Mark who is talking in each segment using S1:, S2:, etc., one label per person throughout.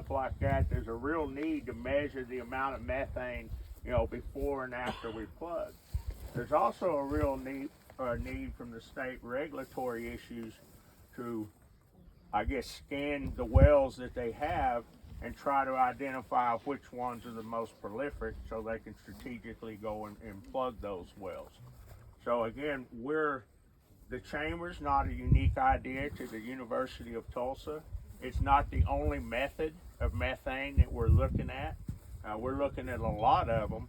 S1: stuff like that, there's a real need to measure the amount of methane, before and after we plug. There's also a real need from the state regulatory issues to, I guess, scan the wells that they have and try to identify which ones are the most prolific so they can strategically go and plug those wells. So again, the chamber's not a unique idea to the University of Tulsa. It's not the only method of methane that we're looking at. We're looking at a lot of them,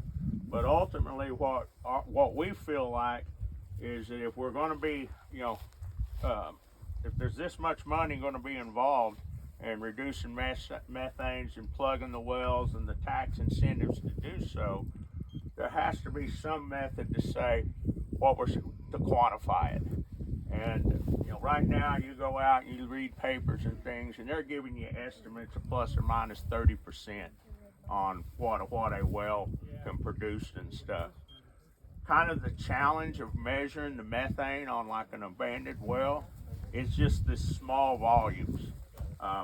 S1: but ultimately what we feel like is that if we're going to be, if there's this much money going to be involved in reducing methanes and plugging the wells and the tax incentives to do so, there has to be some method to say to quantify it. And right now you go out and you read papers and things, and they're giving you estimates of plus or minus 30% on what a well can produce and stuff. Kind of the challenge of measuring the methane on like an abandoned well is just the small volumes.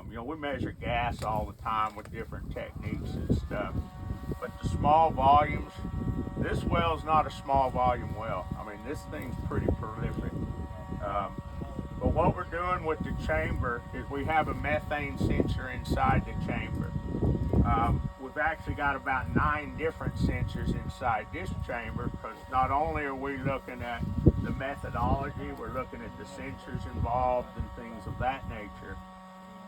S1: We measure gas all the time with different techniques and stuff, but the small volumes, this well is not a small volume well. I mean, this thing's pretty prolific. But what we're doing with the chamber is we have a methane sensor inside the chamber. We've actually got about 9 different sensors inside this chamber, because not only are we looking at the methodology, we're looking at the sensors involved and things of that nature.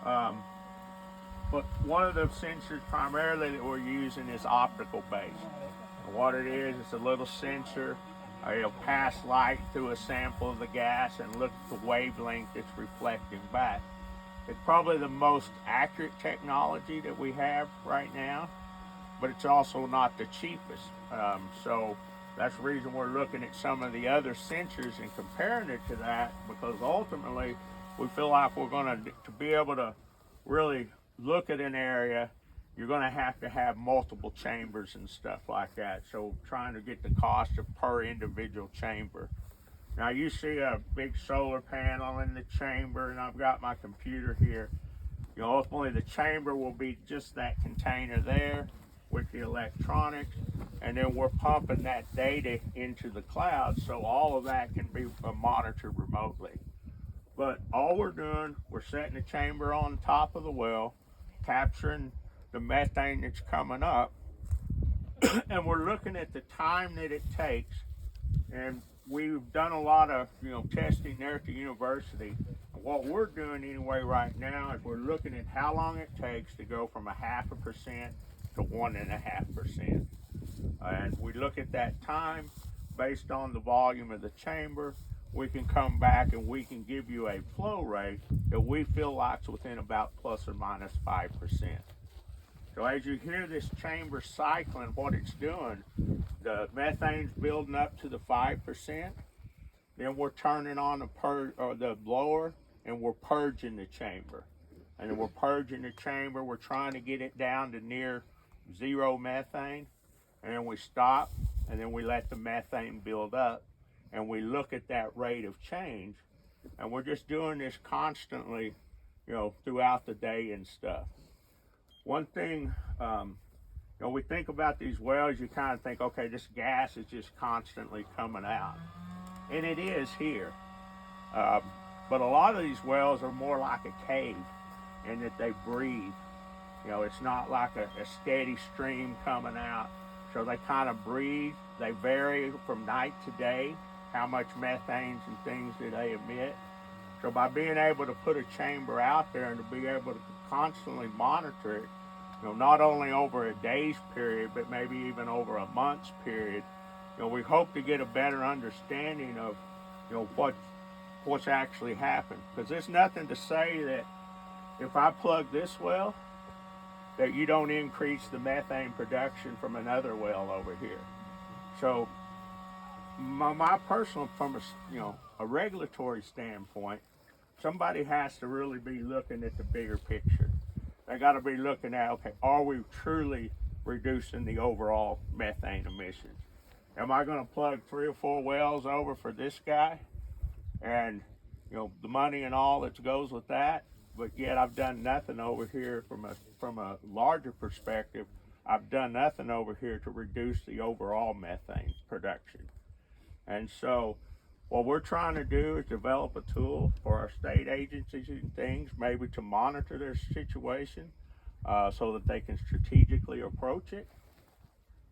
S1: But one of the sensors primarily that we're using is optical based. And what it is, it's a little sensor. It'll pass light through a sample of the gas and look at the wavelength it's reflecting back. It's probably the most accurate technology that we have right now, but it's also not the cheapest. So that's the reason we're looking at some of the other sensors and comparing it to that, because ultimately we feel like we're going to be able to really look at an area, you're going to have multiple chambers and stuff like that. So trying to get the cost of per individual chamber. Now you see a big solar panel in the chamber, and I've got my computer here. Ultimately the chamber will be just that container there with the electronics, and then we're pumping that data into the cloud, so all of that can be monitored remotely. But all we're doing, we're setting the chamber on top of the well, capturing the methane that's coming up, and we're looking at the time that it takes. And we've done a lot of testing there at the university. What we're doing anyway right now is we're looking at how long it takes to go from 0.5% to 1.5%. And we look at that time based on the volume of the chamber. We can come back and we can give you a flow rate that we feel like's within about plus or minus 5%. So as you hear this chamber cycling, what it's doing, the methane's building up to the 5%. Then we're turning on the blower, and we're purging the chamber. And then we're purging the chamber. We're trying to get it down to near 0 methane. And then we stop, and then we let the methane build up, and we look at that rate of change. And we're just doing this constantly, throughout the day and stuff. One thing, we think about these wells, you kind of think, okay, this gas is just constantly coming out. And it is here. But a lot of these wells are more like a cave in that they breathe. It's not like a steady stream coming out. So they kind of breathe. They vary from night to day, how much methanes and things that they emit. So by being able to put a chamber out there and to be able to constantly monitor it, not only over a day's period, but maybe even over a month's period, we hope to get a better understanding of, what's actually happened. Because there's nothing to say that if I plug this well, that you don't increase the methane production from another well over here. So my personal, from a regulatory standpoint, somebody has to really be looking at the bigger picture. They got to be looking at, okay, are we truly reducing the overall methane emissions? Am I going to plug 3 or 4 wells over for this guy, and the money and all that goes with that, but yet I've done nothing over here from a from a larger perspective, I've done nothing over here to reduce the overall methane production. And so what we're trying to do is develop a tool for our state agencies and things, maybe to monitor their situation so that they can strategically approach it.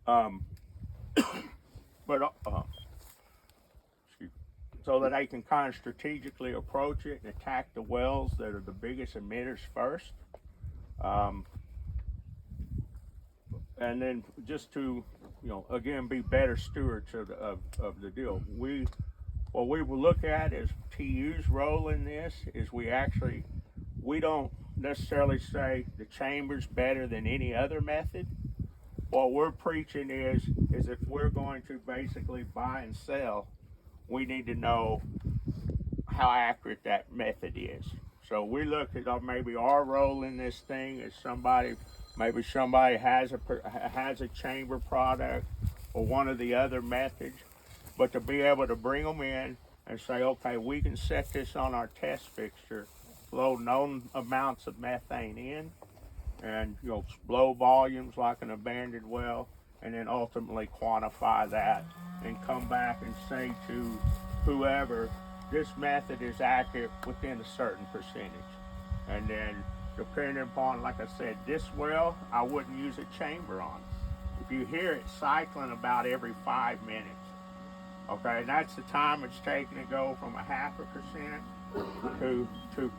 S1: So that they can kind of strategically approach it and attack the wells that are the biggest emitters first. And then just to, again, be better stewards of the deal. What we will look at is TU's role in this is we don't necessarily say the chamber's better than any other method. What we're preaching is if we're going to basically buy and sell, we need to know how accurate that method is. So we look at maybe our role in this thing as maybe somebody has a chamber product or one of the other methods, but to be able to bring them in and say, okay, we can set this on our test fixture, flow known amounts of methane in, and blow volumes like an abandoned well, and then ultimately quantify that and come back and say to whoever, this method is accurate within a certain percentage. And then depending upon, like I said, this well, I wouldn't use a chamber on. If you hear it cycling about every 5 minutes, okay, that's the time it's taking to go from 0.5% to 2%.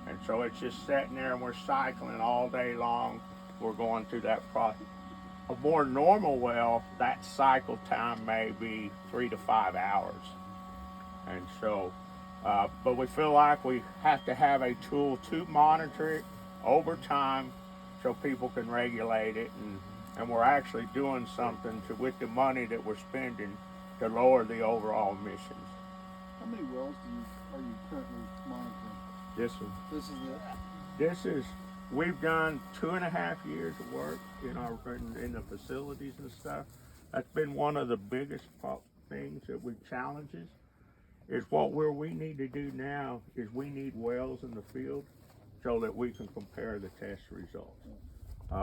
S1: And so it's just sitting there and we're cycling all day long. We're going through that process. A more normal well, that cycle time may be 3 to 5 hours. And so, but we feel like we have to have a tool to monitor it over time so people can regulate it. And we're actually doing something with the money that we're spending to lower the overall emissions.
S2: How many wells are you currently monitoring?
S1: This is we've done 2.5 years of work in the facilities and stuff. That's been one of the biggest things that challenges is we need to do now is we need wells in the field so that we can compare the test results.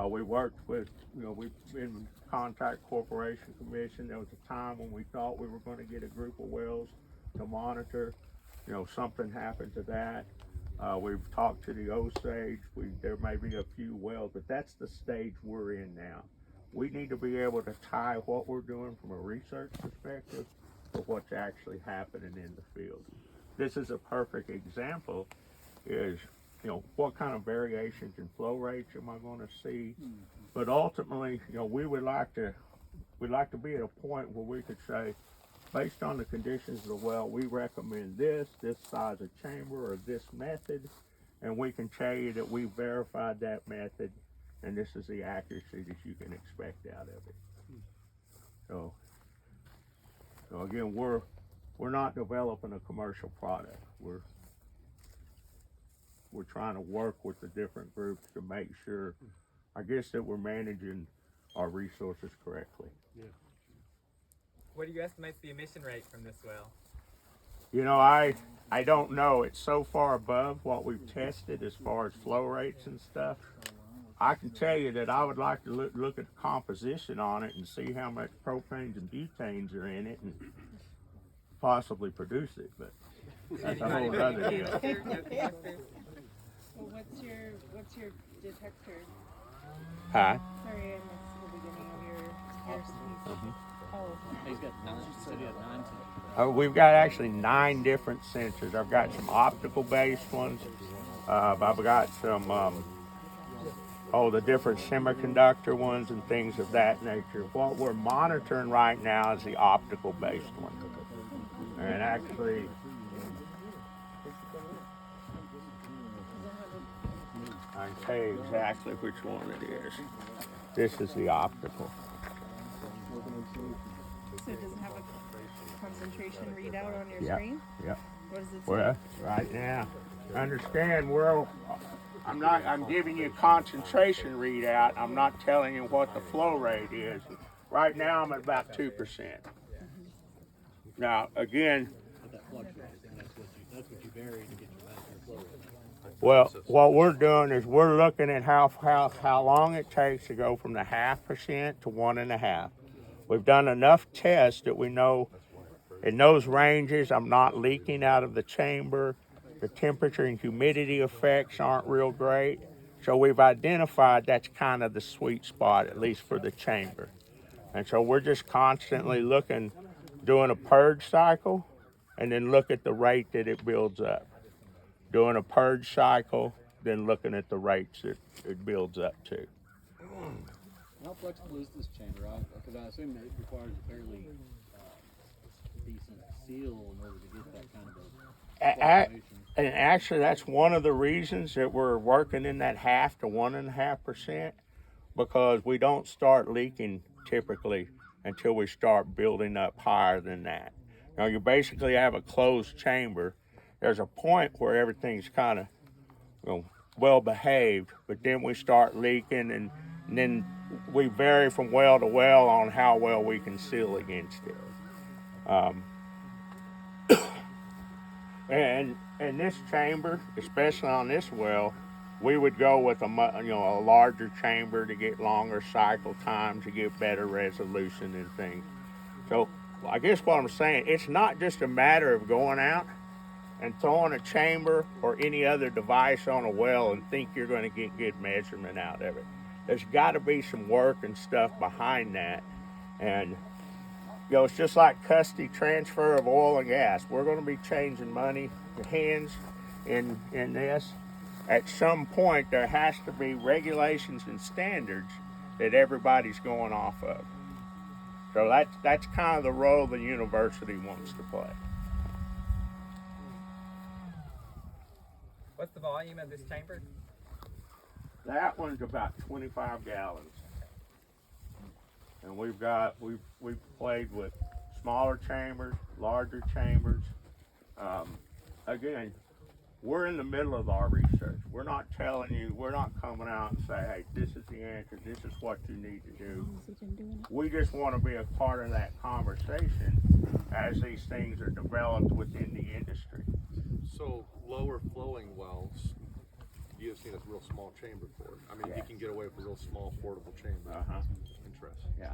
S1: We worked with, we've been Contact Corporation Commission. There was a time when we thought we were going to get a group of wells to monitor. Something happened to that. We've talked to the Osage. There may be a few wells, but that's the stage we're in now. We need to be able to tie what we're doing from a research perspective with what's actually happening in the field. This is a perfect example is, what kind of variations in flow rates am I going to see? But ultimately, we'd like to be at a point where we could say, based on the conditions of the well, we recommend this size of chamber or this method, and we can tell you that we verified that method, and this is the accuracy that you can expect out of it. So again, we're not developing a commercial product. We're trying to work with the different groups to make sure, I guess, that we're managing our resources correctly.
S3: Yeah.
S4: What do you estimate the emission rate from this well?
S1: I don't know. It's so far above what we've tested as far as flow rates and stuff. I can tell you that I would like to look at the composition on it and see how much propanes and butanes are in it and possibly produce it, but that's a whole other deal.
S5: Well, what's your detector?
S1: Huh?
S5: Sorry, I missed the beginning of your speech. Oh.
S3: He's got 9. You said he had 9.
S1: We've got actually 9 different sensors. I've got some optical based ones. I've got some the different semiconductor ones and things of that nature. What we're monitoring right now is the optical based one. And actually, I can tell you exactly which one it is. This is the optical.
S5: So it doesn't have a concentration readout on your screen?
S1: Yep.
S5: What does it say?
S1: Well, right now, understand I'm giving you a concentration readout. I'm not telling you what the flow rate is. Right now I'm at about 2%. Now again,
S3: That's what you vary to get your maximum flow rate.
S1: Well,
S6: process?
S1: what we're doing is we're looking at how long it takes to go from the 0.5% to 1.5. We've done enough tests that we know in those ranges I'm not leaking out of the chamber. The temperature and humidity effects aren't real great. So we've identified that's kind of the sweet spot, at least for the chamber. And so we're just constantly looking, doing a purge cycle, and then look at the rate that it builds up. Doing a purge cycle, then looking at the rates that it builds up to.
S7: How flexible is this chamber? Because I assume that it requires a fairly decent seal in order to get that kind of fluctuation.
S1: And actually, that's one of the reasons that we're working in that 0.5 to 1.5%, because we don't start leaking typically until we start building up higher than that. Now, you basically have a closed chamber. There's a point where everything's kind of, well behaved, but then we start leaking, and then we vary from well to well on how well we can seal against it. And in this chamber, especially on this well, we would go with a larger chamber to get longer cycle time, to get better resolution and things. So I guess what I'm saying, it's not just a matter of going out and throwing a chamber or any other device on a well and think you're going to get good measurement out of it. There's got to be some work and stuff behind that. And it's just like custody transfer of oil and gas. We're going to be changing money hands in this. At some point, there has to be regulations and standards that everybody's going off of. So that's kind of the role the university wants to play.
S4: What's the volume of this chamber?
S1: That one's about 25 gallons. And we've played with smaller chambers, larger chambers. Again, we're in the middle of our research. We're not telling you, we're not coming out and say, hey, this is the answer, this is what you need to do. We just want to be a part of that conversation as these things are developed within the industry.
S6: So lower flowing wells, you have seen a real small chamber for it. I mean,
S1: Yeah.
S6: you can get away with a real small portable chamber.
S1: Uh-huh.
S6: Interesting.
S1: Yeah.